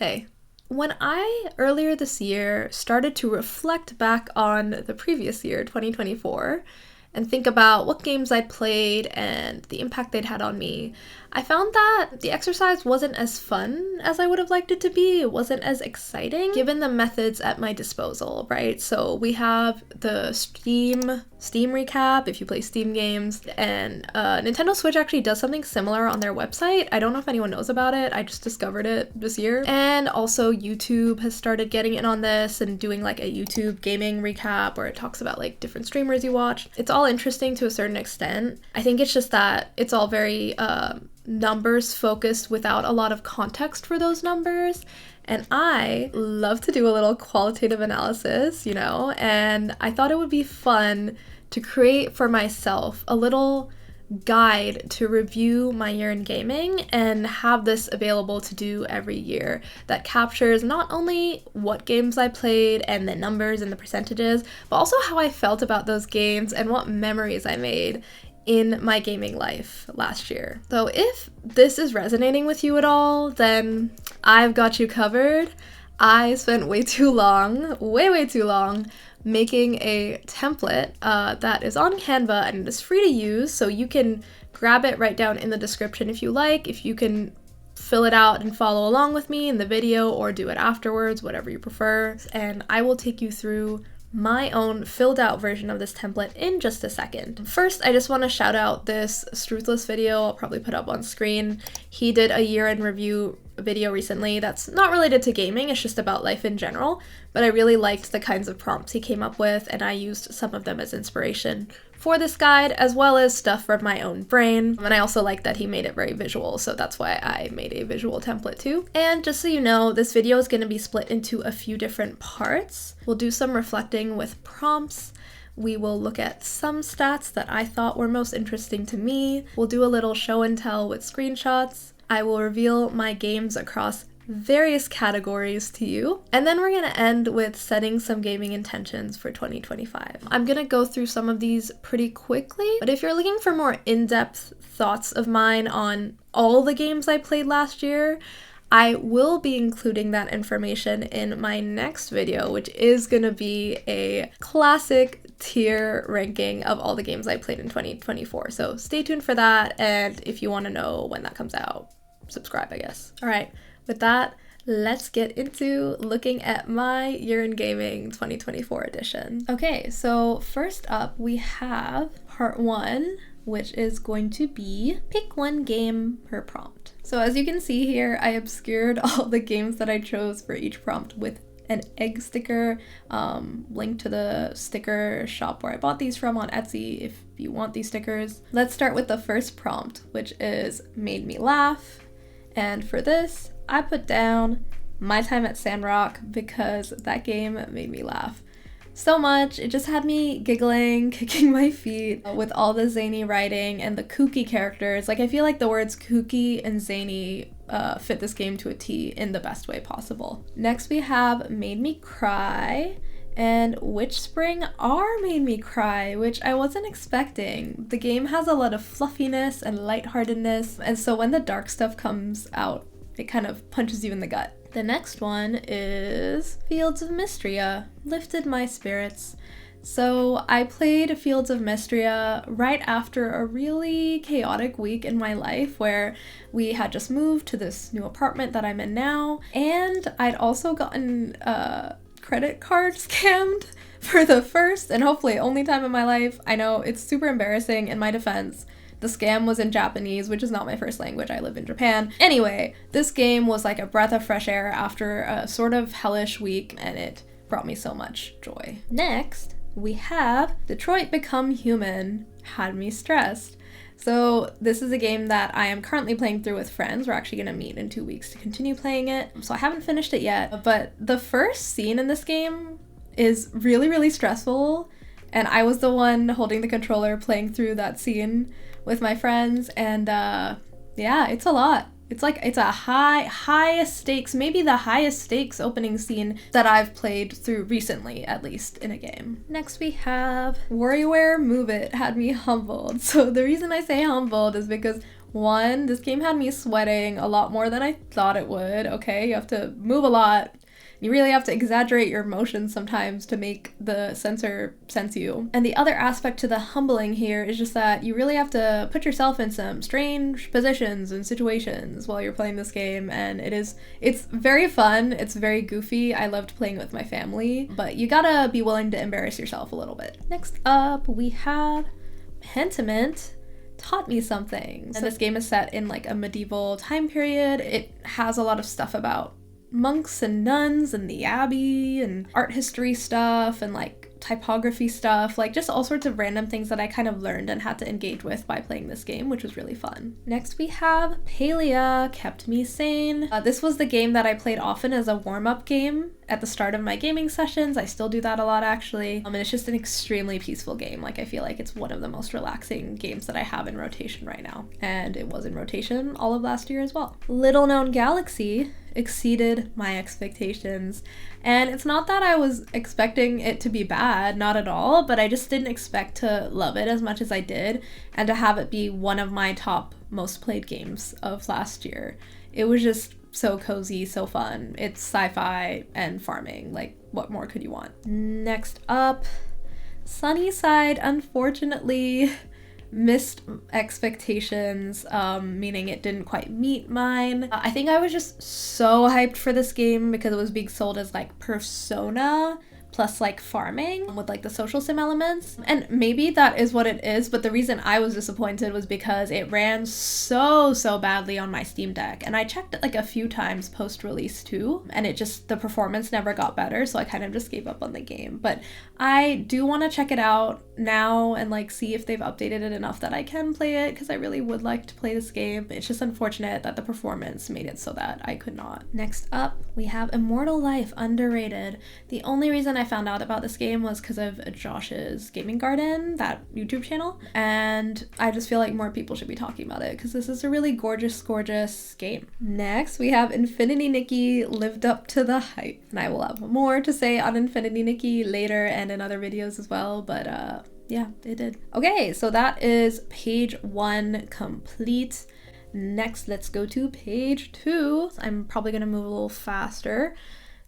Hey. When I, earlier this year, started to reflect back on the previous year, 2024, and think about what games I'd played and the impact they'd had on me, I found that the exercise wasn't as fun as I would have liked it to be. It wasn't as exciting given the methods at my disposal, right? So we have the Steam recap if you play Steam games, and Nintendo Switch actually does something similar on their website. I don't know if anyone knows about it. I just discovered it this year. And also YouTube has started getting in on this and doing like a YouTube gaming recap where it talks about like different streamers you watch. It's all interesting to a certain extent. I think it's just that it's all very numbers focused without a lot of context for those numbers. And I love to do a little qualitative analysis, and I thought it would be fun to create for myself a little guide to review my year in gaming and have this available to do every year that captures not only what games I played and the numbers and the percentages, but also how I felt about those games and what memories I made in my gaming life last year. So if this is resonating with you at all, then I've got you covered. I spent way too long, way too long, making a template that is on Canva and it is free to use, so you can grab it right down in the description if you like. If you can fill it out and follow along with me in the video or do it afterwards, whatever you prefer, and I will take you through my own filled out version of this template in just a second. First, I just want to shout out this Struthless video I'll probably put up on screen. He did a year in review video recently that's not related to gaming, it's just about life in general, but I really liked the kinds of prompts he came up with, and I used some of them as inspiration for this guide, as well as stuff from my own brain. And I also like that he made it very visual, so that's why I made a visual template too. And just so you know, this video is going to be split into a few different parts. We'll do some reflecting with prompts. We will look at some stats that I thought were most interesting to me. We'll do a little show and tell with screenshots. I will reveal my games across various categories to you, and then we're going to end with setting some gaming intentions for 2025. I'm going to go through some of these pretty quickly, but if you're looking for more in-depth thoughts of mine on all the games I played last year, I will be including that information in my next video, which is going to be a classic tier ranking of all the games I played in 2024. So stay tuned for that, and if you want to know when that comes out, subscribe, I guess. All right. With that, let's get into looking at my year in gaming 2024 edition. Okay, so first up we have part 1, which is going to be pick one game per prompt. So as you can see here, I obscured all the games that I chose for each prompt with an egg sticker, link to the sticker shop where I bought these from on Etsy if you want these stickers. Let's start with the first prompt, which is made me laugh. And for this, I put down My Time at Sandrock because that game made me laugh so much. It just had me giggling, kicking my feet with all the zany writing and the kooky characters. Like, I feel like the words kooky and zany fit this game to a T in the best way possible. Next we have Made Me Cry and Witch Spring R made me cry, which I wasn't expecting. The game has a lot of fluffiness and lightheartedness, and so when the dark stuff comes out, it kind of punches you in the gut. The next one is Fields of Mystria, lifted my spirits. So I played Fields of Mystria right after a really chaotic week in my life where we had just moved to this new apartment that I'm in now, and I'd also gotten credit card scammed for the first and hopefully only time in my life. I know it's super embarrassing. In my defense, the scam was in Japanese, which is not my first language. I live in Japan. Anyway, this game was like a breath of fresh air after a sort of hellish week, and it brought me so much joy. Next, we have Detroit Become Human, had me stressed. So this is a game that I am currently playing through with friends. We're actually going to meet in 2 weeks to continue playing it. So I haven't finished it yet, but the first scene in this game is really stressful. And I was the one holding the controller playing through that scene with my friends. And yeah, it's a lot. It's a highest stakes, maybe the highest stakes opening scene that I've played through recently, at least in a game. Next we have WarioWare Move It, had me humbled. So the reason I say humbled is because One, this game had me sweating a lot more than I thought it would, okay? You have to move a lot. You really have to exaggerate your emotions sometimes to make the sensor sense you. And the other aspect to the humbling here is just that you really have to put yourself in some strange positions and situations while you're playing this game, and it's very fun, it's very goofy. I loved playing with my family, but you gotta be willing to embarrass yourself a little bit. Next up, we have Pentiment Taught Me Something. And this game is set in like a medieval time period. It has a lot of stuff about monks and nuns and the abbey and art history stuff and like typography stuff, like just all sorts of random things that I kind of learned and had to engage with by playing this game, which was really fun. Next we have Palia Kept Me Sane. This was the game that I played often as a warm-up game at the start of my gaming sessions. I still do that a lot actually. And it's just an extremely peaceful game. Like I feel like it's one of the most relaxing games that I have in rotation right now. And it was in rotation all of last year as well. Little Known Galaxy exceeded my expectations. And it's not that I was expecting it to be bad, not at all, but I just didn't expect to love it as much as I did and to have it be one of my top most played games of last year. It was just so cozy, so fun. It's sci-fi and farming. Like, what more could you want? Next up, Sunnyside, unfortunately, missed expectations, meaning it didn't quite meet mine. I think I was just so hyped for this game because it was being sold as like Persona plus like farming with like the social sim elements. And maybe that is what it is, but the reason I was disappointed was because it ran so badly on my Steam Deck. And I checked it like a few times post-release too, and the performance never got better, so I kind of just gave up on the game. But I do want to check it out now and like see if they've updated it enough that I can play it, because I really would like to play this game. It's just unfortunate that the performance made it so that I could not. Next up, we have Immortal Life, underrated. The only reason I found out about this game was because of Josh's Gaming Garden, that YouTube channel, and I just feel like more people should be talking about it because this is a really gorgeous game. Next, we have Infinity Nikki lived up to the hype, and I will have more to say on Infinity Nikki later and in other videos as well, but yeah, it did. Okay, so that is page 1 complete. Next, let's go to page 2. I'm probably gonna move a little faster.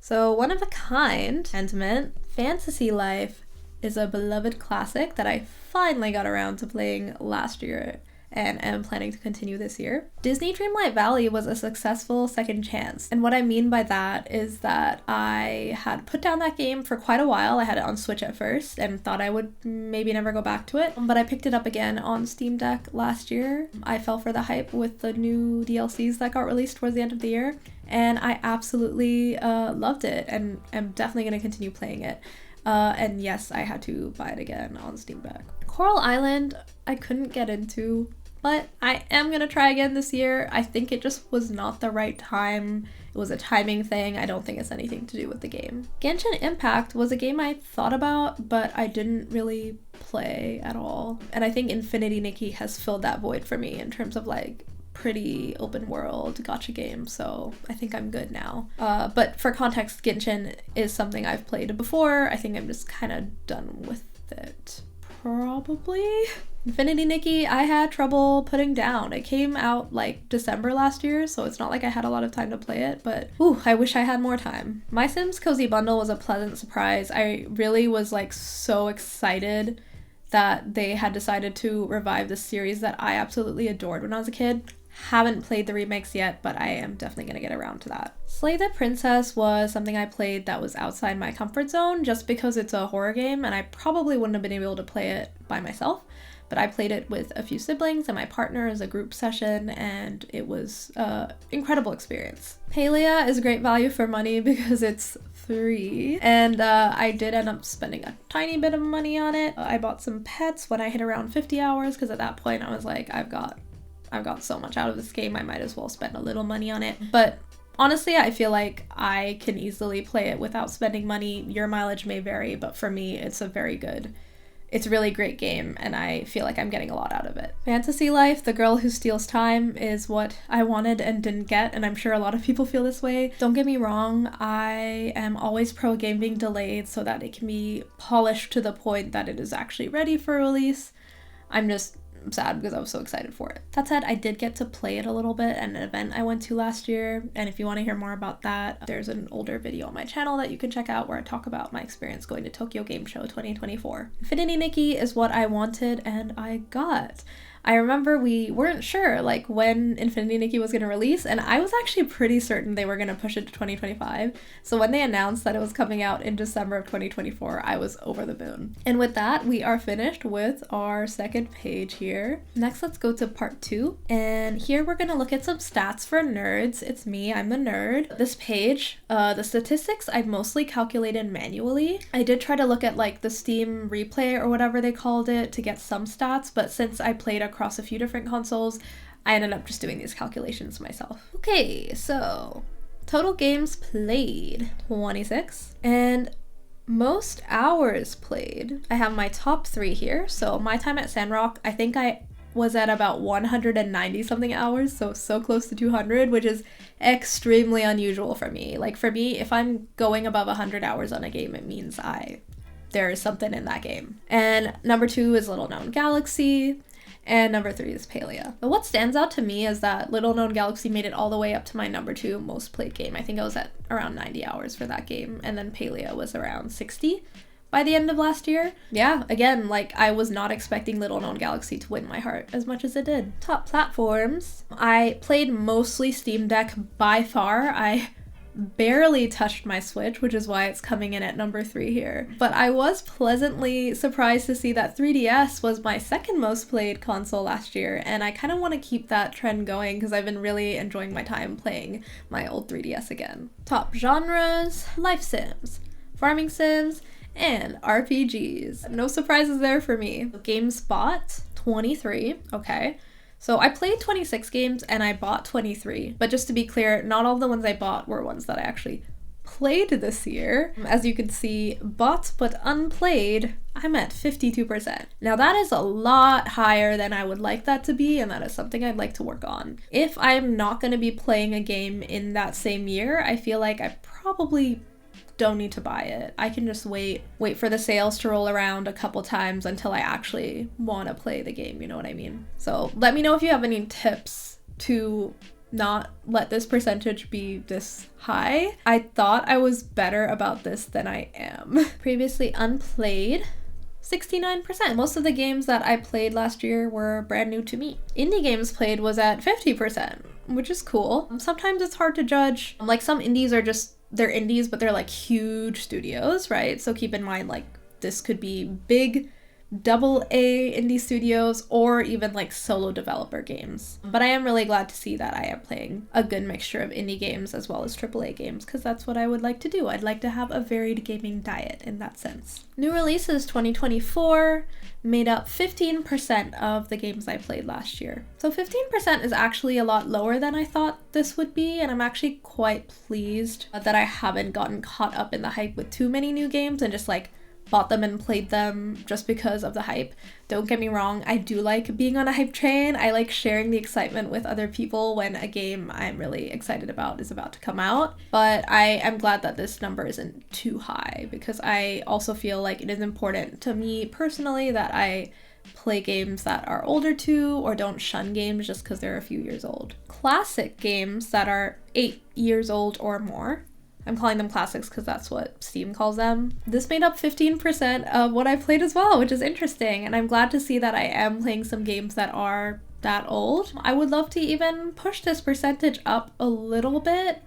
So One of a Kind, Sentiment, Fantasy Life is a beloved classic that I finally got around to playing last year and am planning to continue this year. Disney Dreamlight Valley was a successful second chance. And what I mean by that is that I had put down that game for quite a while. I had it on Switch at first and thought I would maybe never go back to it. But I picked it up again on Steam Deck last year. I fell for the hype with the new DLCs that got released towards the end of the year. And I absolutely loved it and am definitely going to continue playing it. And yes, I had to buy it again on Steam Deck. Coral Island, I couldn't get into, but I am gonna try again this year. I think it just was not the right time. It was a timing thing. I don't think it's anything to do with the game. Genshin Impact was a game I thought about, but I didn't really play at all. And I think Infinity Nikki has filled that void for me in terms of like pretty open world gacha game, so I think I'm good now. But for context, Genshin is something I've played before. I think I'm just kind of done with it, probably. Infinity Nikki, I had trouble putting down. It came out like December last year, so it's not like I had a lot of time to play it, but ooh, I wish I had more time. My Sims Cozy Bundle was a pleasant surprise. I really was like so excited that they had decided to revive this series that I absolutely adored when I was a kid. Haven't played the remakes yet, but I am definitely going to get around to that. Slay the Princess was something I played that was outside my comfort zone just because it's a horror game and I probably wouldn't have been able to play it by myself. But I played it with a few siblings and my partner as a group session, and it was an incredible experience. Palia is great value for money because it's free, and I did end up spending a tiny bit of money on it. I bought some pets when I hit around 50 hours because at that point I was like, I've got so much out of this game, I might as well spend a little money on it. But honestly, I feel like I can easily play it without spending money. Your mileage may vary, but for me, it's a really great game, and I feel like I'm getting a lot out of it. Fantasy Life, The Girl Who Steals Time, is what I wanted and didn't get, and I'm sure a lot of people feel this way. Don't get me wrong, I am always pro a game being delayed so that it can be polished to the point that it is actually ready for release. I'm just I'm sad because I was so excited for it. That said, I did get to play it a little bit at an event I went to last year, and if you want to hear more about that, there's an older video on my channel that you can check out where I talk about my experience going to Tokyo Game Show 2024. Infinity Nikki is what I wanted and I got. I remember we weren't sure like when Infinity Nikki was going to release, and I was actually pretty certain they were going to push it to 2025. So when they announced that it was coming out in December of 2024, I was over the moon. And with that, we are finished with our second page here. Next, let's go to part 2. And here we're going to look at some stats for nerds. It's me, I'm the nerd. This page, the statistics I mostly calculated manually. I did try to look at like the Steam replay or whatever they called it to get some stats, but since I played across a few different consoles, I ended up just doing these calculations myself. Okay, so total games played, 26, and most hours played. I have my top 3 here. So my time at Sandrock, I think I was at about 190 something hours, so close to 200, which is extremely unusual for me. Like for me, if I'm going above 100 hours on a game, it means there is something in that game. And number 2 is Little Known Galaxy. And number 3 is Palia. But what stands out to me is that Little Known Galaxy made it all the way up to my number 2 most played game. I think I was at around 90 hours for that game, and then Palia was around 60 by the end of last year. Yeah, again, like I was not expecting Little Known Galaxy to win my heart as much as it did. Top platforms. I played mostly Steam Deck by far. I barely touched my Switch, which is why it's coming in at number 3 here. But I was pleasantly surprised to see that 3DS was my second most played console last year, and I kind of want to keep that trend going because I've been really enjoying my time playing my old 3DS again. Top genres, life sims, farming sims, and RPGs. No surprises there for me. Games bought, 23, okay. So I played 26 games and I bought 23, but just to be clear, not all the ones I bought were ones that I actually played this year. As you can see, bought but unplayed, I'm at 52%. Now that is a lot higher than I would like that to be, and that is something I'd like to work on. If I'm not going to be playing a game in that same year, I feel like I probably don't need to buy it. I can just wait for the sales to roll around a couple times until I actually want to play the game, you know what I mean? So let me know if you have any tips to not let this percentage be this high. I thought I was better about this than I am. Previously unplayed, 69%. Most of the games that I played last year were brand new to me. Indie games played was at 50%, which is cool. Sometimes it's hard to judge. Like some indies are just they're indies, but they're like huge studios, right? So keep in mind, like this could be big AA indie studios or even like solo developer games. But I am really glad to see that I am playing a good mixture of indie games as well as AAA games, because that's what I would like to do. I'd like to have a varied gaming diet in that sense. New releases 2024 made up 15% of the games I played last year. So 15% is actually a lot lower than I thought this would be, and I'm actually quite pleased that I haven't gotten caught up in the hype with too many new games and just like bought them and played them just because of the hype. Don't get me wrong, I do like being on a hype train. I like sharing the excitement with other people when a game I'm really excited about is about to come out. But I am glad that this number isn't too high, because I also feel like it is important to me personally that I play games that are older too, or don't shun games just because they're a few years old. Classic games that are 8 years old or more. I'm calling them classics because that's what Steam calls them. This made up 15% of what I played as well, which is interesting, and I'm glad to see that I am playing some games that are that old. I would love to even push this percentage up a little bit,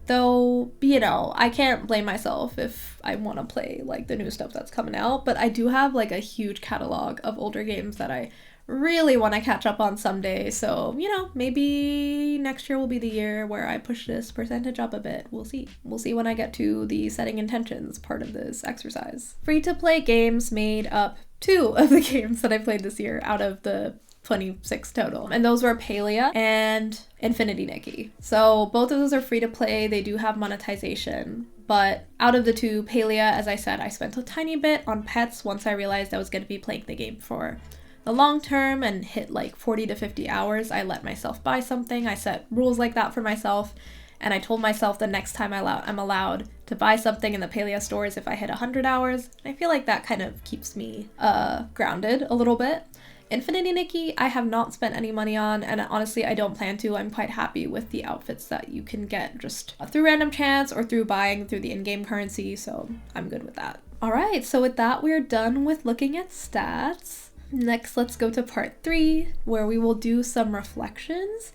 though, you know, I can't blame myself if I want to play like the new stuff that's coming out, but I do have like a huge catalog of older games that I really want to catch up on someday. So, you know, maybe next year will be the year where I push this percentage up a bit. We'll see. We'll see when I get to the setting intentions part of this exercise. Free-to-play games made up 2 of the games that I played this year out of the 26 total, and those were Palia and Infinity Nikki. So both of those are free to play. They do have monetization, but out of the 2, Palia, as I said, I spent a tiny bit on pets once I realized I was going to be playing the game for the long term and hit like 40 to 50 hours. I let myself buy something. I set rules like that for myself, and I told myself the next time I'm allowed to buy something in the Palia stores if I hit 100 hours. I feel like that kind of keeps me grounded a little bit. Infinity Nikki, I have not spent any money on, and honestly, I don't plan to. I'm quite happy with the outfits that you can get just through random chance or through buying through the in-game currency, so I'm good with that. Alright, so with that, we're done with looking at stats. Next, let's go to part 3, where we will do some reflections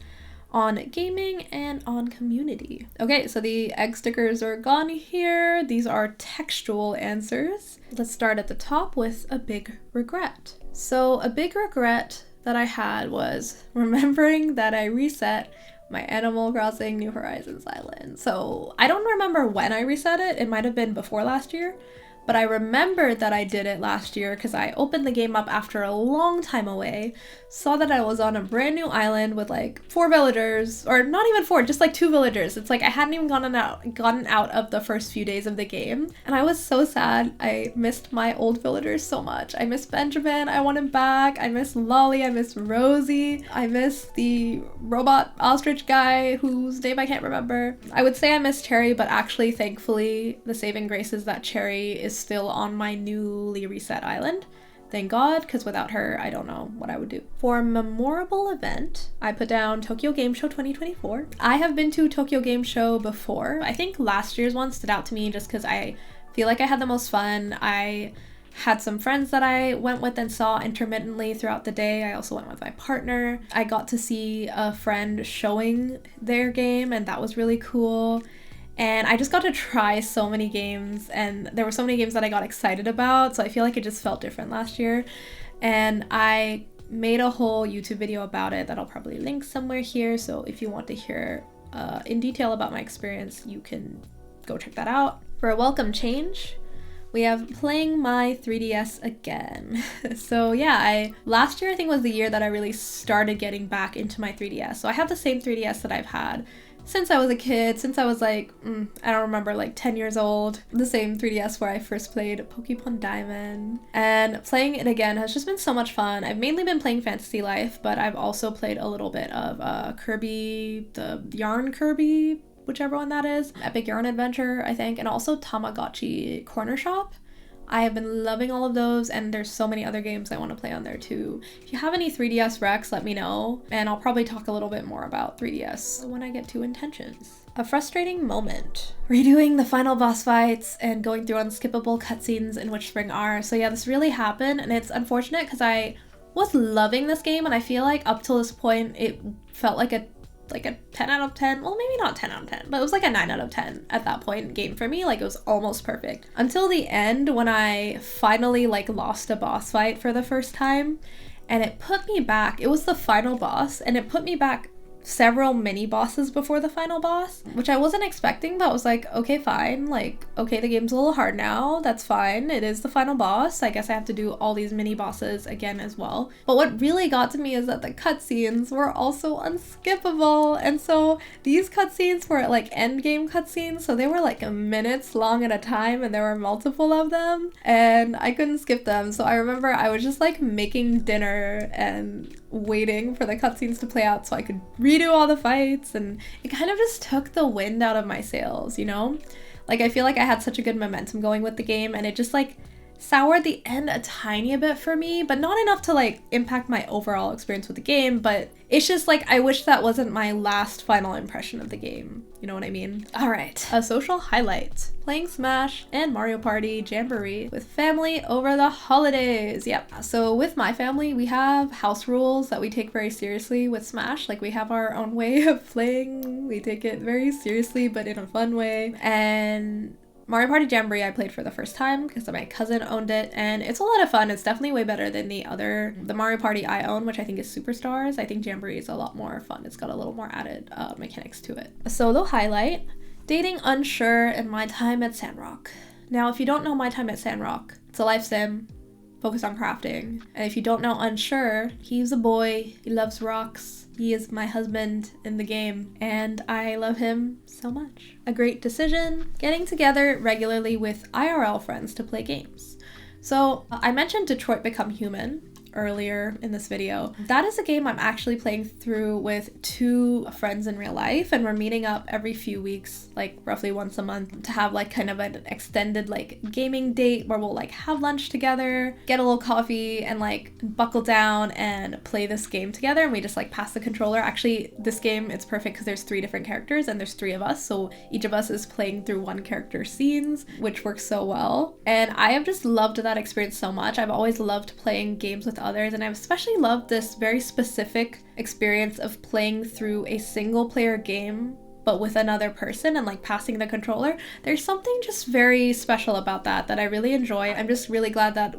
on gaming and on community. Okay, so the egg stickers are gone here. These are textual answers. Let's start at the top with a big regret. So a big regret that I had was remembering that I reset my Animal Crossing New Horizons island. So I don't remember when I reset it. It might have been before last year, but I remembered that I did it last year because I opened the game up after a long time away, saw that I was on a brand new island with like 4 villagers, or not even 4, just like 2 villagers. It's like I hadn't even gotten out of the first few days of the game, and I was so sad. I missed my old villagers so much. I miss Benjamin, I want him back. I miss Lolly, I miss Rosie, I miss the robot ostrich guy whose name I can't remember. I would say I miss Cherry, but actually, thankfully, the saving grace is that Cherry is still on my newly reset island. Thank God, because without her, I don't know what I would do. For a memorable event, I put down Tokyo Game Show 2024. I have been to Tokyo Game Show before. I think last year's one stood out to me just because I feel like I had the most fun. I had some friends that I went with and saw intermittently throughout the day. I also went with my partner. I got to see a friend showing their game, and that was really cool. And I just got to try so many games, and there were so many games that I got excited about, so I feel like it just felt different last year. And I made a whole YouTube video about it that I'll probably link somewhere here, so if you want to hear in detail about my experience, you can go check that out. For a welcome change, we have playing my 3DS again. So yeah, last year I think was the year that I really started getting back into my 3DS. So I have the same 3DS that I've had since I was a kid, since I was like, I don't remember, like 10 years old. The same 3DS where I first played Pokemon Diamond. And playing it again has just been so much fun. I've mainly been playing Fantasy Life, but I've also played a little bit of Kirby, the Yarn Kirby, whichever one that is. Epic Yarn Adventure, I think, and also Tamagotchi Corner Shop. I have been loving all of those, and there's so many other games I want to play on there too. If you have any 3DS recs, let me know, and I'll probably talk a little bit more about 3DS when I get to intentions. A frustrating moment. Redoing the final boss fights and going through unskippable cutscenes in Witch Spring R. So yeah, this really happened, and it's unfortunate because I was loving this game, and I feel like up till this point it felt like a 10 out of 10, well maybe not 10 out of 10, but it was like a 9 out of 10 at that point game for me. Like it was almost perfect. Until the end when I finally like lost a boss fight for the first time, and it put me back. It was the final boss, and it put me back several mini bosses before the final boss, which I wasn't expecting, but I was like, okay, fine. Like, okay, the game's a little hard now. That's fine. It is the final boss. I guess I have to do all these mini bosses again as well. But what really got to me is that the cutscenes were also unskippable. And so these cutscenes were like end game cutscenes. So they were like minutes long at a time, and there were multiple of them, and I couldn't skip them. So I remember I was just like making dinner and waiting for the cutscenes to play out so I could redo all the fights, and it kind of just took the wind out of my sails, you know? Like I feel like I had such a good momentum going with the game, and it just like soured the end a tiny bit for me, but not enough to like impact my overall experience with the game. But it's just like I wish that wasn't my last final impression of the game. You know what I mean? All right, a social highlight. Playing Smash and Mario Party Jamboree with family over the holidays. Yep. So with my family, we have house rules that we take very seriously with Smash. Like we have our own way of playing. We take it very seriously, but in a fun way. And Mario Party Jamboree I played for the first time because my cousin owned it, and it's a lot of fun. It's definitely way better than the Mario Party I own, which I think is Superstars. I think Jamboree is a lot more fun. It's got a little more added mechanics to it. A solo highlight, dating Unsure and my time at Sandrock. Now, if you don't know my time at Sandrock, it's a life sim focused on crafting. And if you don't know Unsure, he's a boy, he loves rocks. He is my husband in the game, and I love him so much. A great decision, getting together regularly with IRL friends to play games. So I mentioned Detroit Become Human earlier in this video. That is a game I'm actually playing through with 2 friends in real life, and we're meeting up every few weeks, like roughly once a month, to have like kind of an extended like gaming date where we'll like have lunch together, get a little coffee, and like buckle down and play this game together, and we just like pass the controller. Actually, this game, it's perfect because there's 3 different characters and there's 3 of us, so each of us is playing through one character's scenes, which works so well. And I have just loved that experience so much. I've always loved playing games with others, and I've especially loved this very specific experience of playing through a single player game but with another person and like passing the controller. There's something just very special about that I really enjoy. I'm just really glad that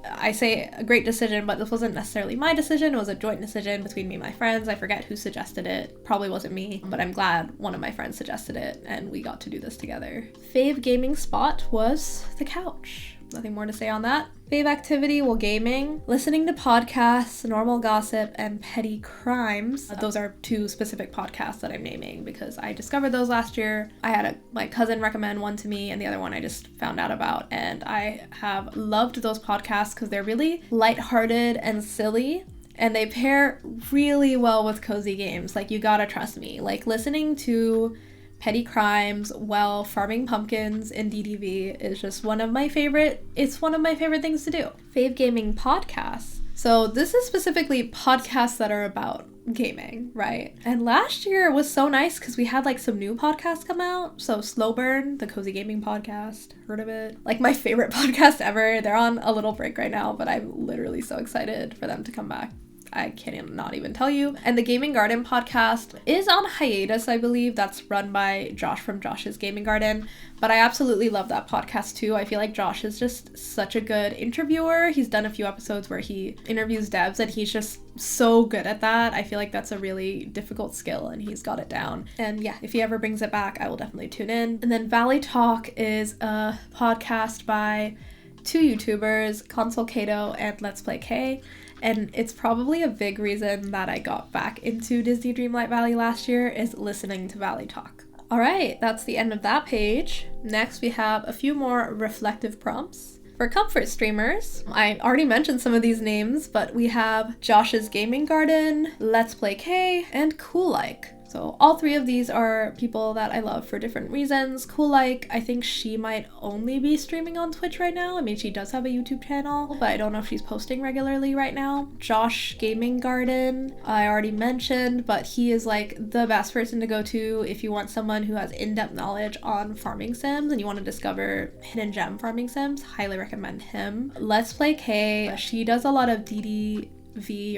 I say a great decision, but this wasn't necessarily my decision. It was a joint decision between me and my friends. I forget who suggested it. Probably wasn't me, but I'm glad one of my friends suggested it and we got to do this together. Fave gaming spot was the couch. Nothing more to say on that. Fave activity while gaming: listening to podcasts, normal gossip, and petty crimes. Those are 2 specific podcasts that I'm naming because I discovered those last year. I had my cousin recommend one to me, and the other one I just found out about, and I have loved those podcasts because they're really lighthearted and silly, and they pair really well with cozy games. Like, you gotta trust me. Like, listening to petty crimes while farming pumpkins in DDV is just one of my favorite things to do. Fave gaming podcasts. So this is specifically podcasts that are about gaming, right? And last year was so nice because we had like some new podcasts come out. So Slow Burn, the cozy gaming podcast, heard of it? Like my favorite podcast ever. They're on a little break right now, but I'm literally so excited for them to come back. I can't not even tell you. And the Gaming Garden podcast is on hiatus, I believe. That's run by Josh from Josh's Gaming Garden. But I absolutely love that podcast too. I feel like Josh is just such a good interviewer. He's done a few episodes where he interviews devs and he's just so good at that. I feel like that's a really difficult skill and he's got it down. And yeah, if he ever brings it back, I will definitely tune in. And then Valley Talk is a podcast by 2 YouTubers, Console Kato and Let's Play K. And it's probably a big reason that I got back into Disney Dreamlight Valley last year is listening to Valley Talk. All right, that's the end of that page. Next, we have a few more reflective prompts. For comfort streamers, I already mentioned some of these names, but we have Josh's Gaming Garden, Let's Play K, and Cool Like. So all 3 of these are people that I love for different reasons. Cool Like, I think she might only be streaming on Twitch right now. I mean, she does have a YouTube channel, but I don't know if she's posting regularly right now. Josh Gaming Garden, I already mentioned, but he is like the best person to go to if you want someone who has in-depth knowledge on farming sims and you want to discover hidden gem farming sims. Highly recommend him. Let's Play K, she does a lot of DD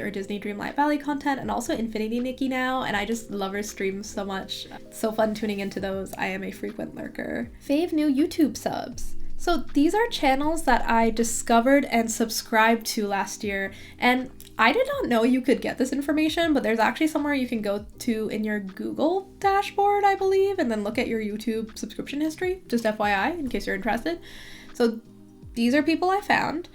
or Disney Dreamlight Valley content and also Infinity Nikki now, and I just love her streams so much. It's so fun tuning into those. I am a frequent lurker. Fave new YouTube subs. So these are channels that I discovered and subscribed to last year, and I did not know you could get this information, but there's actually somewhere you can go to in your Google dashboard, I believe, and then look at your YouTube subscription history. Just FYI, in case you're interested. So these are people I found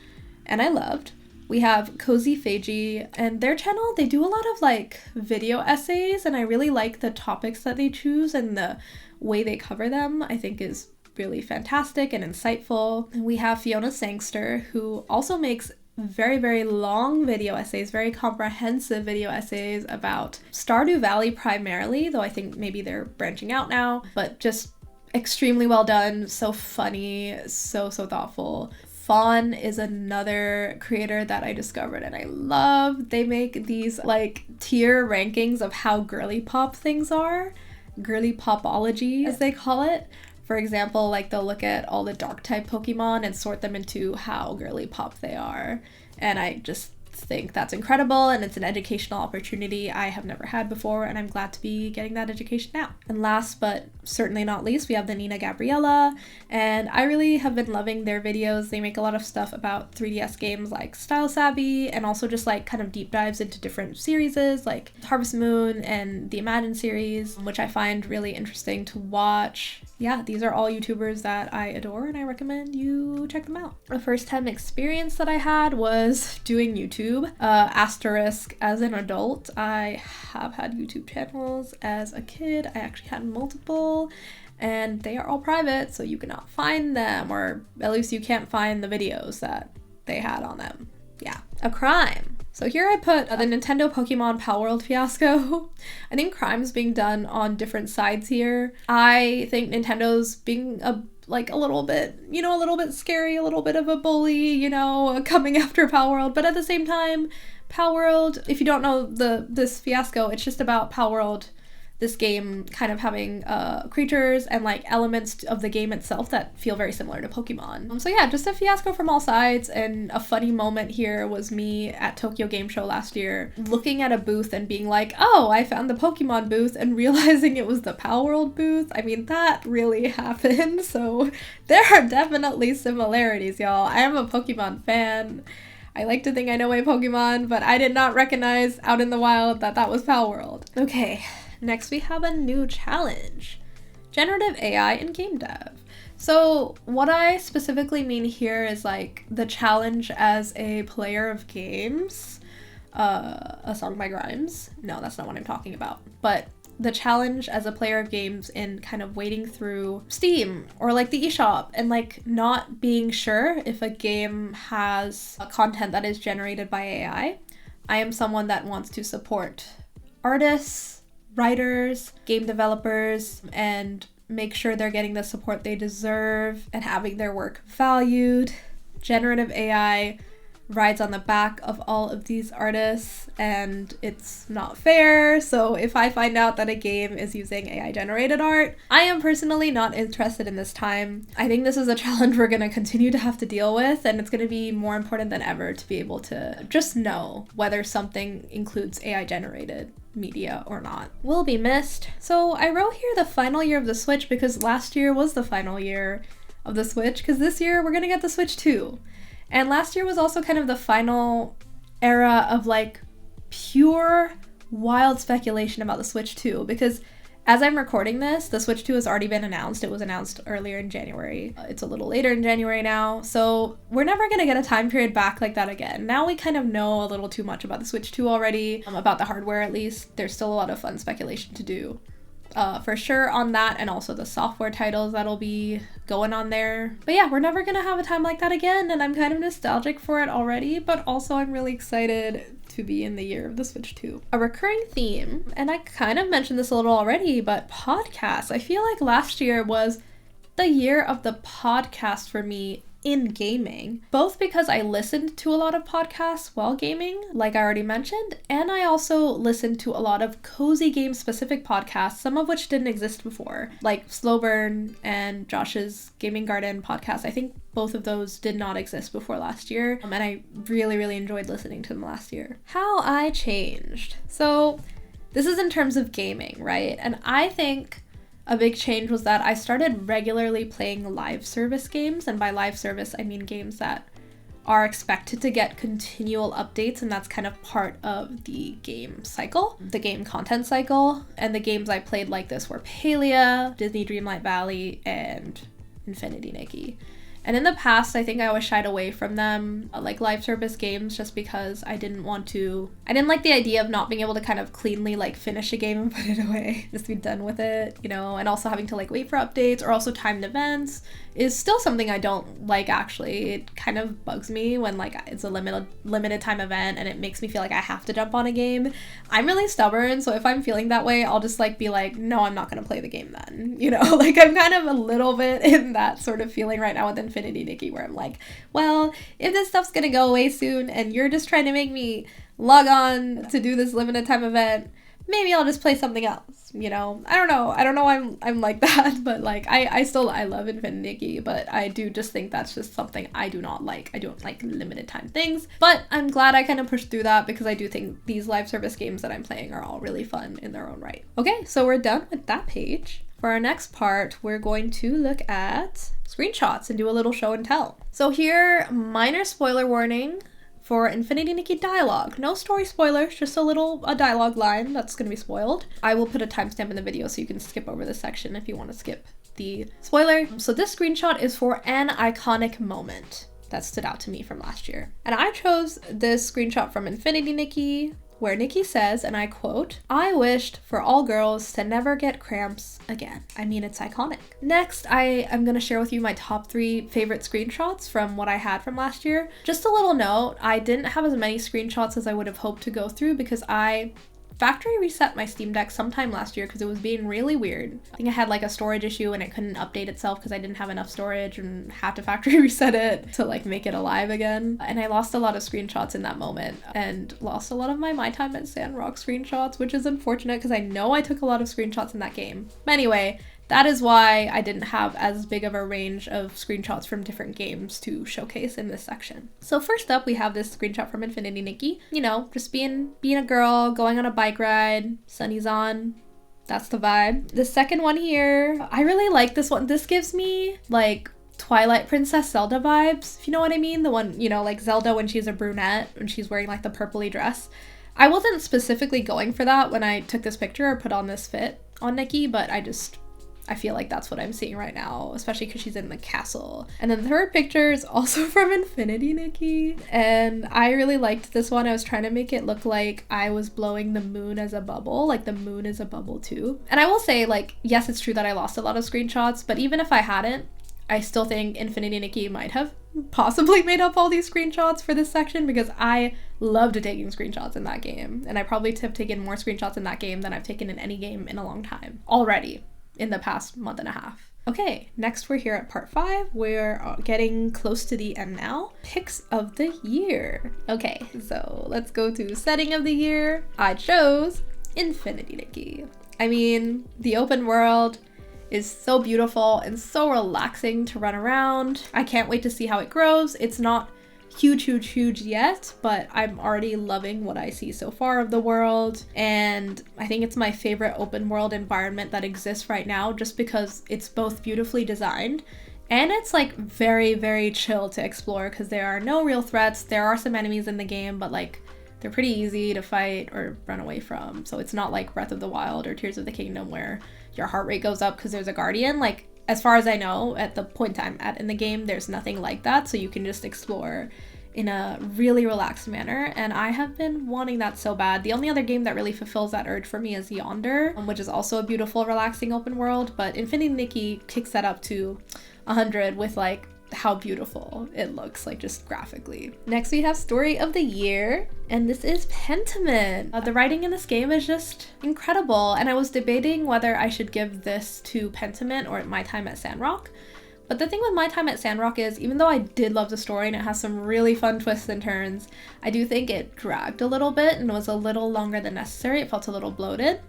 and I loved. We have Cozy Feiji, and their channel, they do a lot of like video essays, and I really like the topics that they choose and the way they cover them, I think is really fantastic and insightful. And we have Fiona Sangster, who also makes very, very long video essays, very comprehensive video essays about Stardew Valley primarily, though I think maybe they're branching out now, but just extremely well done, so funny, so thoughtful. Fawn is another creator that I discovered and I love. They make these like tier rankings of how girly pop things are. Girly popology, as they call it. For example, like they'll look at all the dark type Pokemon and sort them into how girly pop they are. And I just think that's incredible, and it's an educational opportunity I have never had before, and I'm glad to be getting that education now. And last but certainly not least, we have the Nina Gabriella, and I really have been loving their videos. They make a lot of stuff about 3DS games like Style Savvy, and also just like kind of deep dives into different series like Harvest Moon and the Imagine series, which I find really interesting to watch. Yeah, these are all YouTubers that I adore and I recommend you check them out. The first time experience that I had was doing YouTube. Asterisk, as an adult, I have had YouTube channels as a kid. I actually had multiple, and they are all private, so you cannot find them, or at least you can't find the videos that they had on them. Yeah. A crime. So here I put the Nintendo Pokemon Palworld fiasco. I think crime's being done on different sides here. I think Nintendo's being a little bit, a little bit scary, a little bit of a bully, coming after Palworld. But at the same time, Palworld, if you don't know this fiasco, it's just about Palworld, this game kind of having creatures and like elements of the game itself that feel very similar to Pokemon. So yeah, just a fiasco from all sides. And a funny moment here was me at Tokyo Game Show last year looking at a booth and being like, oh, I found the Pokemon booth, and realizing it was the Palworld booth. I mean, that really happened. So there are definitely similarities, y'all. I am a Pokemon fan. I like to think I know my Pokemon, but I did not recognize out in the wild that was Palworld. Okay. Next, we have a new challenge, generative AI in game dev. So what I specifically mean here is like the challenge as a player of games, a song by Grimes. No, that's not what I'm talking about. But the challenge as a player of games in kind of wading through Steam or like the eShop and like not being sure if a game has a content that is generated by AI. I am someone that wants to support artists, writers, game developers, and make sure they're getting the support they deserve and having their work valued. Generative AI rides on the back of all of these artists, and it's not fair. So if I find out that a game is using AI generated art, I am personally not interested in this time. I think this is a challenge we're going to continue to have to deal with, and it's going to be more important than ever to be able to just know whether something includes AI generated media or not. Will be missed. So I wrote here the final year of the Switch because last year was the final year of the Switch, because this year we're gonna get the Switch 2. And last year was also kind of the final era of like pure wild speculation about the Switch 2, because as I'm recording this, the Switch 2 has already been announced. It was announced earlier in January. It's a little later in January now. So we're never going to get a time period back like that again. Now we kind of know a little too much about the Switch 2 already, about the hardware at least. There's still a lot of fun speculation to do. For sure on that, and also the software titles that'll be going on there. But yeah, we're never gonna have a time like that again, and I'm kind of nostalgic for it already, but also I'm really excited to be in the year of the Switch 2. A recurring theme, and I kind of mentioned this a little already, but podcasts. I feel like last year was the year of the podcast for me in gaming, both because I listened to a lot of podcasts while gaming, like I already mentioned, and I also listened to a lot of cozy game specific podcasts, some of which didn't exist before, like Slow Burn and Josh's Gaming Garden podcast. I think both of those did not exist before last year, and I really enjoyed listening to them last year. How I changed. So this is in terms of gaming, right? And I think a big change was that I started regularly playing live service games, and by live service I mean games that are expected to get continual updates, and that's kind of part of the game cycle, the game content cycle. And the games I played like this were Palia, Disney Dreamlight Valley, and Infinity Nikki. And in the past, I think I always shied away from them, like live service games, just because I didn't like the idea of not being able to kind of cleanly like finish a game and put it away, just be done with it, and also having to like wait for updates, or also timed events is still something I don't like, actually. It kind of bugs me when like it's a limited time event and it makes me feel like I have to jump on a game. I'm really stubborn, so if I'm feeling that way, I'll just like be like, no, I'm not gonna play the game then, like I'm kind of a little bit in that sort of feeling right now with Infinity Nikki, where I'm like, well, if this stuff's gonna go away soon and you're just trying to make me log on to do this limited time event, maybe I'll just play something else, I don't know I'm like that, but like I love Infinity Nikki, but I do just think that's just something I do not like. I don't like limited time things, but I'm glad I kind of pushed through that, because I do think these live service games that I'm playing are all really fun in their own right. Okay, so we're done with that page. For our next part, we're going to look at screenshots and do a little show and tell. So here, minor spoiler warning for Infinity Nikki dialogue. No story spoilers, just a dialogue line that's going to be spoiled. I will put a timestamp in the video so you can skip over this section if you want to skip the spoiler. So this screenshot is for an iconic moment that stood out to me from last year. And I chose this screenshot from Infinity Nikki, where Nikki says, and I quote, "I wished for all girls to never get cramps again." I mean, it's iconic. Next, I am going to share with you my top 3 favorite screenshots from what I had from last year. Just a little note, I didn't have as many screenshots as I would have hoped to go through because I factory reset my Steam Deck sometime last year because it was being really weird. I think I had like a storage issue and it couldn't update itself because I didn't have enough storage and had to factory reset it to like make it alive again. And I lost a lot of screenshots in that moment and lost a lot of my time at Sandrock screenshots, which is unfortunate because I know I took a lot of screenshots in that game. But anyway, that is why I didn't have as big of a range of screenshots from different games to showcase in this section. So first up, we have this screenshot from Infinity Nikki. You know, just being a girl, going on a bike ride, sunny's on. That's the vibe. The second one here, I really like this one. This gives me like Twilight Princess Zelda vibes, if you know what I mean. The one, you know, like Zelda when she's a brunette, when she's wearing like the purpley dress. I wasn't specifically going for that when I took this picture or put on this fit on Nikki, but I feel like that's what I'm seeing right now, especially because she's in the castle. And then the third picture is also from Infinity Nikki. And I really liked this one. I was trying to make it look like I was blowing the moon as a bubble, like the moon is a bubble too. And I will say, like, yes, it's true that I lost a lot of screenshots, but even if I hadn't, I still think Infinity Nikki might have possibly made up all these screenshots for this section because I loved taking screenshots in that game. And I probably have taken more screenshots in that game than I've taken in any game in a long time already. In the past month and a half. Okay, next we're here at part 5. We're getting close to the end now. Picks of the year. Okay, so let's go to setting of the year. I chose Infinity Nikki. I mean, the open world is so beautiful and so relaxing to run around. I can't wait to see how it grows. It's not huge yet, but I'm already loving what I see so far of the world, and I think it's my favorite open world environment that exists right now just because it's both beautifully designed and it's like very chill to explore because there are no real threats. There are some enemies in the game, but like they're pretty easy to fight or run away from, so it's not like Breath of the Wild or Tears of the Kingdom where your heart rate goes up because there's a guardian. Like, as far as I know, at the point I'm at in the game, there's nothing like that, so you can just explore in a really relaxed manner, and I have been wanting that so bad. The only other game that really fulfills that urge for me is Yonder, which is also a beautiful, relaxing open world, but Infinity Nikki kicks that up to 100 with like how beautiful it looks, like just graphically. Next we have story of the year, and this is Pentiment. The writing in this game is just incredible, and I was debating whether I should give this to Pentiment or My Time at Sandrock. But the thing with My Time at Sandrock is, even though I did love the story and it has some really fun twists and turns, I do think it dragged a little bit and was a little longer than necessary. It felt a little bloated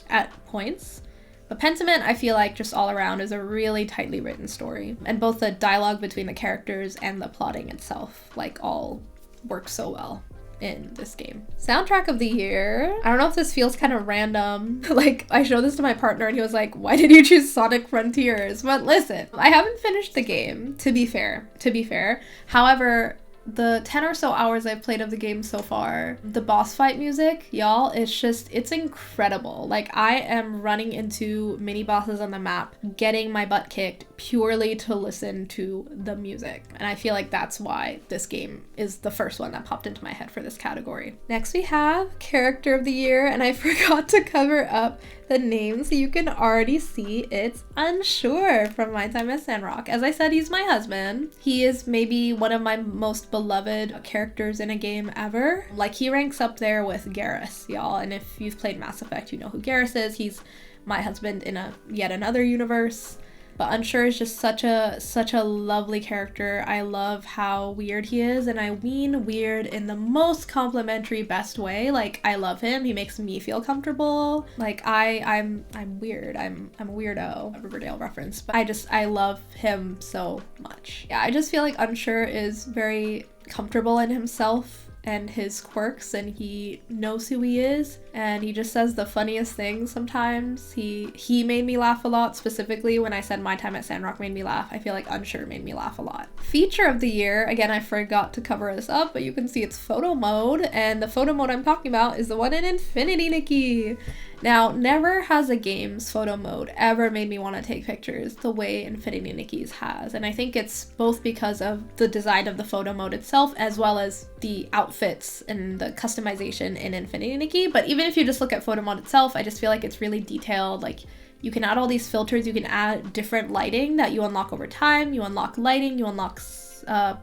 at points. But Pentiment, I feel like just all around is a really tightly written story. And both the dialogue between the characters and the plotting itself, like, all work so well in this game. Soundtrack of the year. I don't know if this feels kind of random. Like, I showed this to my partner and he was like, "Why did you choose Sonic Frontiers?" But listen, I haven't finished the game, to be fair. However, the 10 or so hours I've played of the game so far, the boss fight music, y'all, it's incredible. Like, I am running into mini bosses on the map, getting my butt kicked purely to listen to the music. And I feel like that's why this game is the first one that popped into my head for this category. Next we have character of the year, and I forgot to cover up the name so you can already see it's Unsure from My Time at Sandrock. As I said, he's my husband. He is maybe one of my most beloved characters in a game ever. Like, he ranks up there with Garrus, y'all, and if you've played Mass Effect, you know who Garrus is. He's my husband in yet another universe. But Unsure is just such a lovely character. I love how weird he is, and I mean weird in the most complimentary best way. Like, I love him. He makes me feel comfortable. Like, I'm weird. I'm a weirdo. A Riverdale reference. But I love him so much. Yeah, I just feel like Unsure is very comfortable in himself and his quirks, and he knows who he is, and he just says the funniest things sometimes. He made me laugh a lot, specifically when I said my time at Sandrock made me laugh. I feel like Unsure made me laugh a lot. Feature of the year, again, I forgot to cover this up, but you can see it's photo mode, and the photo mode I'm talking about is the one in Infinity Nikki. Now, never has a game's photo mode ever made me want to take pictures the way Infinity Nikki's has. And I think it's both because of the design of the photo mode itself, as well as the outfits and the customization in Infinity Nikki. But even if you just look at photo mode itself, I just feel like it's really detailed. Like, you can add all these filters, you can add different lighting that you unlock over time. You unlock lighting, you unlock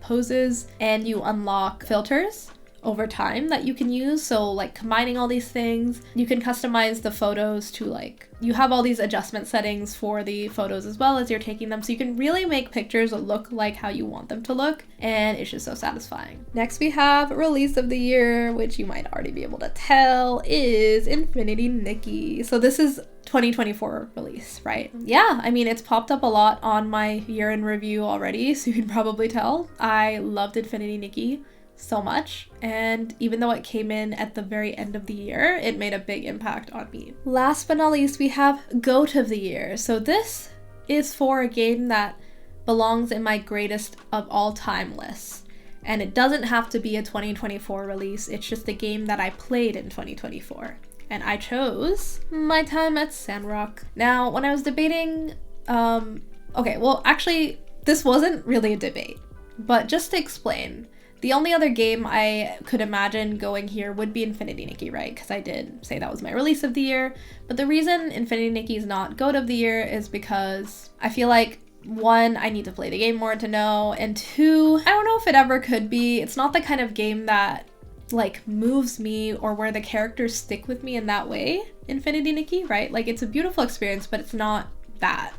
poses, and you unlock filters over time that you can use. So like combining all these things, you can customize the photos to like, you have all these adjustment settings for the photos as well as you're taking them, so you can really make pictures look like how you want them to look, and it's just so satisfying. Next we have release of the year, which you might already be able to tell is Infinity Nikki. So this is 2024 release, right? Yeah, I mean, it's popped up a lot on my year in review already, so you can probably tell. I loved Infinity Nikki so much, and even though it came in at the very end of the year, it made a big impact on me. Last but not least, we have GOAT of the year. So this is for a game that belongs in my greatest of all time list, and it doesn't have to be a 2024 release, it's just a game that I played in 2024, and I chose my time at Sandrock. Now, when I was debating, okay, well actually this wasn't really a debate, but just to explain, the only other game I could imagine going here would be Infinity Nikki, right? Because I did say that was my release of the year. But the reason Infinity Nikki is not GOAT of the year is because I feel like, one, I need to play the game more to know, and two, I don't know if it ever could be. It's not the kind of game that like moves me or where the characters stick with me in that way, Infinity Nikki, right? Like, it's a beautiful experience, but it's not that.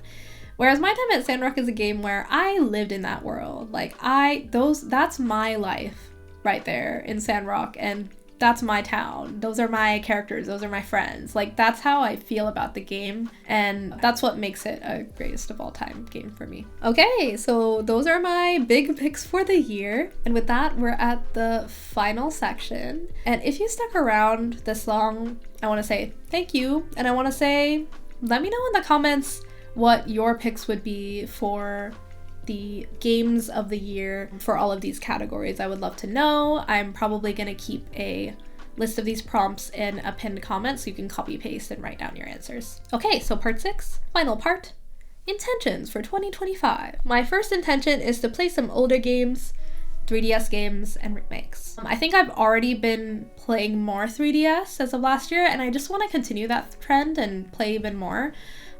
Whereas my time at Sandrock is a game where I lived in that world. Like, that's my life right there in Sandrock, and that's my town. Those are my characters, those are my friends. Like, that's how I feel about the game, and that's what makes it a greatest of all time game for me. Okay, so those are my big picks for the year, and with that, we're at the final section. And if you stuck around this long, I want to say thank you, and I want to say, let me know in the comments what your picks would be for the games of the year for all of these categories. I would love to know. I'm probably going to keep a list of these prompts in a pinned comment so you can copy paste and write down your answers. Okay, so part 6, final part, intentions for 2025. My first intention is to play some older games, 3DS games, and remakes. I think I've already been playing more 3DS as of last year, and I just want to continue that trend and play even more.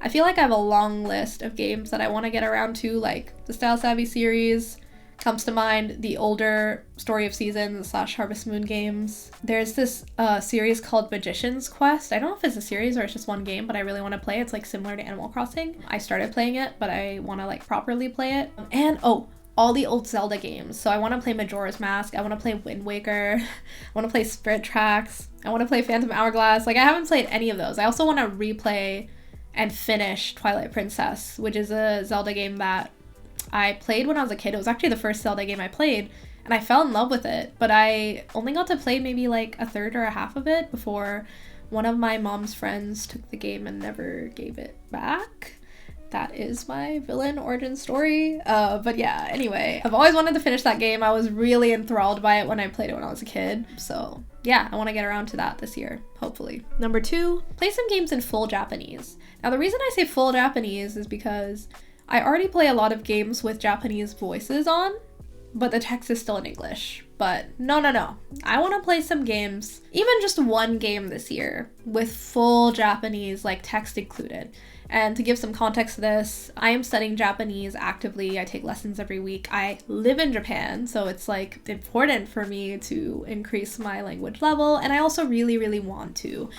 I feel like I have a long list of games that I want to get around to, like the Style Savvy series comes to mind, the older Story of Seasons / Harvest Moon games. There's this series called Magician's Quest. I don't know if it's a series or it's just one game, but I really want to play it. It's like similar to Animal Crossing. I started playing it, but I want to like properly play it. And all the old Zelda games. So I want to play Majora's Mask, I want to play Wind Waker, I want to play Spirit Tracks, I want to play Phantom Hourglass. Like, I haven't played any of those. I also want to replay and finish Twilight Princess, which is a Zelda game that I played when I was a kid. It was actually the first Zelda game I played, and I fell in love with it, but I only got to play maybe like a third or a half of it before one of my mom's friends took the game and never gave it back. That is my villain origin story. But yeah, anyway, I've always wanted to finish that game. I was really enthralled by it when I played it when I was a kid. So yeah, I want to get around to that this year, hopefully. Number 2, play some games in full Japanese. Now, the reason I say full Japanese is because I already play a lot of games with Japanese voices on, but the text is still in English. But no. I want to play some games, even just one game this year, with full Japanese, like text included. And to give some context to this, I am studying Japanese actively. I take lessons every week. I live in Japan, so it's like important for me to increase my language level, and I also really, really want to.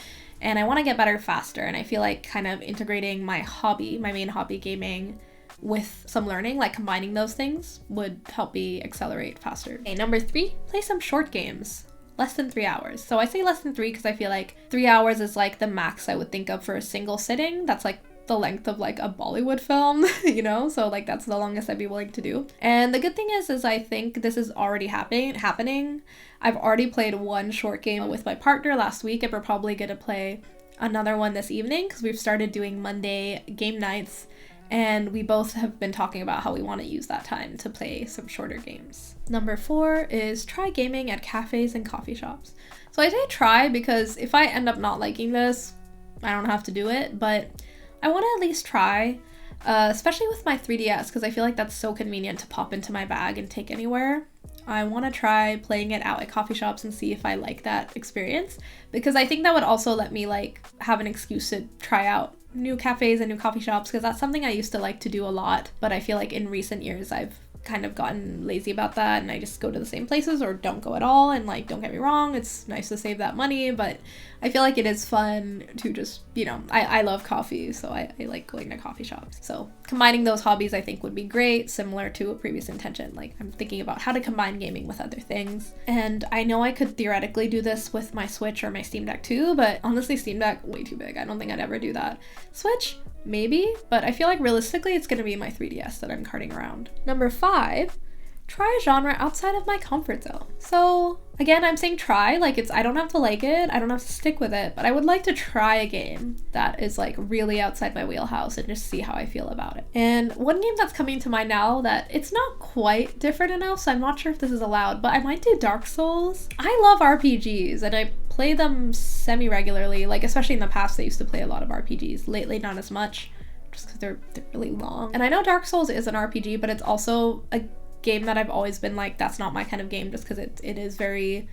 And I want to get better faster, and I feel like kind of integrating my hobby, my main hobby, gaming, with some learning, like combining those things, would help me accelerate faster. Okay, number 3, play some short games. Less than 3 hours. So I say less than 3 because I feel like 3 hours is like the max I would think of for a single sitting. That's like the length of like a Bollywood film, you know? So like that's the longest I'd be willing to do. And the good thing is I think this is already happening. I've already played one short game with my partner last week, and we're probably gonna play another one this evening because we've started doing Monday game nights, and we both have been talking about how we want to use that time to play some shorter games. Number 4 is try gaming at cafes and coffee shops. So I say try because if I end up not liking this, I don't have to do it, but I want to at least try, especially with my 3DS because I feel like that's so convenient to pop into my bag and take anywhere. I want to try playing it out at coffee shops and see if I like that experience, because I think that would also let me like have an excuse to try out new cafes and new coffee shops, because that's something I used to like to do a lot, but I feel like in recent years I've kind of gotten lazy about that and I just go to the same places or don't go at all. And like, don't get me wrong, it's nice to save that money, but I feel like it is fun to just, you know, I love coffee, so I like going to coffee shops. So combining those hobbies I think would be great, similar to a previous intention. Like I'm thinking about how to combine gaming with other things. And I know I could theoretically do this with my Switch or my Steam Deck too, but honestly Steam Deck, way too big. I don't think I'd ever do that. Switch, maybe, but I feel like realistically it's gonna be my 3DS that I'm carting around. Number 5, try a genre outside of my comfort zone. So again, I'm saying try, like I don't have to like it, I don't have to stick with it, but I would like to try a game that is like really outside my wheelhouse and just see how I feel about it. And one game that's coming to mind now that it's not quite different enough, so I'm not sure if this is allowed, but I might do Dark Souls. I love RPGs and I play them semi-regularly, like especially in the past I used to play a lot of RPGs. Lately not as much, just because they're really long. And I know Dark Souls is an RPG, but it's also a game that I've always been like, that's not my kind of game, just because it is very,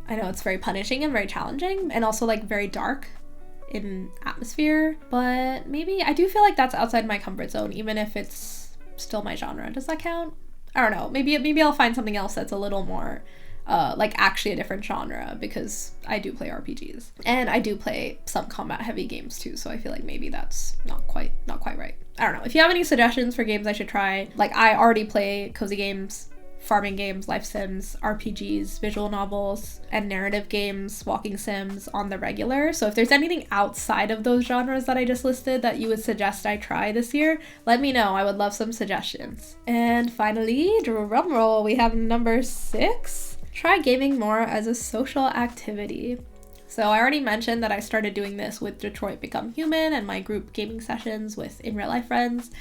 I know it's very punishing and very challenging, and also like very dark in atmosphere, but maybe I do feel like that's outside my comfort zone, even if it's still my genre. Does that count? I don't know, maybe I'll find something else that's a little more like actually a different genre, because I do play RPGs and I do play some combat heavy games too, so I feel like maybe that's not quite right. I don't know. If you have any suggestions for games I should try, like I already play cozy games, farming games, life sims, RPGs, visual novels, and narrative games, walking sims on the regular. So if there's anything outside of those genres that I just listed that you would suggest I try this year, let me know. I would love some suggestions. And finally, drumroll, we have number 6. Try gaming more as a social activity. So I already mentioned that I started doing this with Detroit Become Human and my group gaming sessions with in real life friends,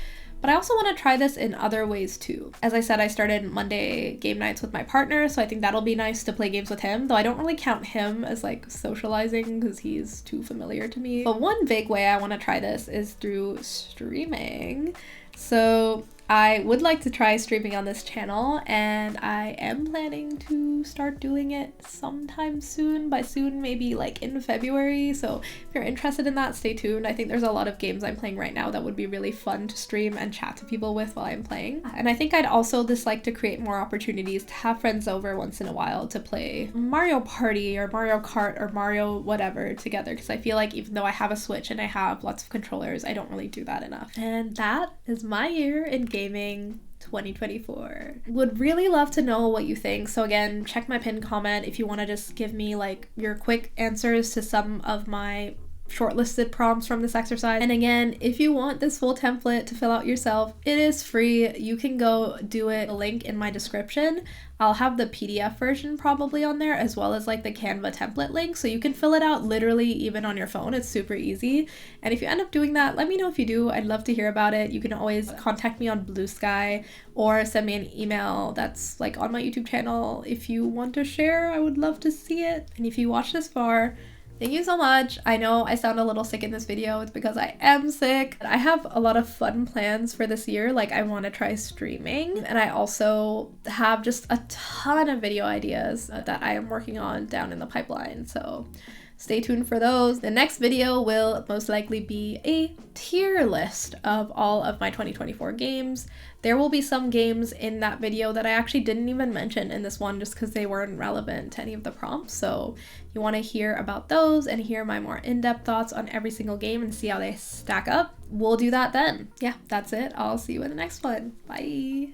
but I also want to try this in other ways too. As I said, I started Monday game nights with my partner, so I think that'll be nice to play games with him, though I don't really count him as like socializing because he's too familiar to me. But one big way I want to try this is through streaming. So I would like to try streaming on this channel, and I am planning to start doing it sometime soon. By soon, maybe like in February. So if you're interested in that, stay tuned. I think there's a lot of games I'm playing right now that would be really fun to stream and chat to people with while I'm playing. And I think I'd also just like to create more opportunities to have friends over once in a while to play Mario Party or Mario Kart or Mario whatever together, because I feel like even though I have a Switch and I have lots of controllers, I don't really do that enough. And that is my year in gaming 2024. Would really love to know what you think. So again, check my pinned comment if you want to just give me like your quick answers to some of my shortlisted prompts from this exercise. And again, if you want this full template to fill out yourself, it is free. You can go do it. The link in my description. I'll have the PDF version probably on there, as well as like the Canva template link, so you can fill it out literally even on your phone. It's super easy. And if you end up doing that, let me know if you do. I'd love to hear about it. You can always contact me on Blue Sky or send me an email that's like on my YouTube channel. If you want to share, I would love to see it. And if you watched this far, thank you so much. I know I sound a little sick in this video. It's because I am sick. I have a lot of fun plans for this year. Like I want to try streaming, and I also have just a ton of video ideas that I am working on down in the pipeline. So stay tuned for those. The next video will most likely be a tier list of all of my 2024 games. There will be some games in that video that I actually didn't even mention in this one just because they weren't relevant to any of the prompts. So if you want to hear about those and hear my more in-depth thoughts on every single game and see how they stack up, we'll do that then. Yeah, that's it. I'll see you in the next one. Bye.